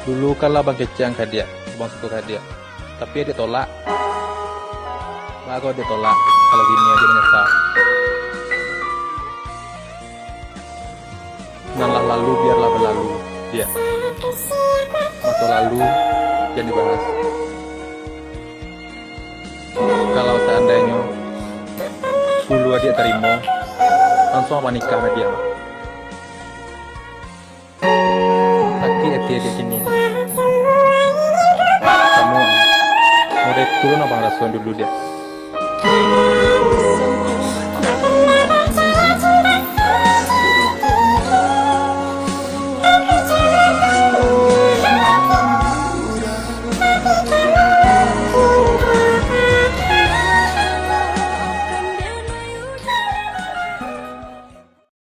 Dulu kalau Bang Kecang ke dia, Bang suka ke dia. Tapi dia tolak. Lah kok dia tolak. Kalau gini aja menyesal. Nalah lalu biarlah berlalu. Dia. Masa lalu jangan dibahas. Kalau seandainya dulu dia terima, langsung apa nikah sama dia. Tapi dia gini. Kamu mau turun apa rasuan dulu dia?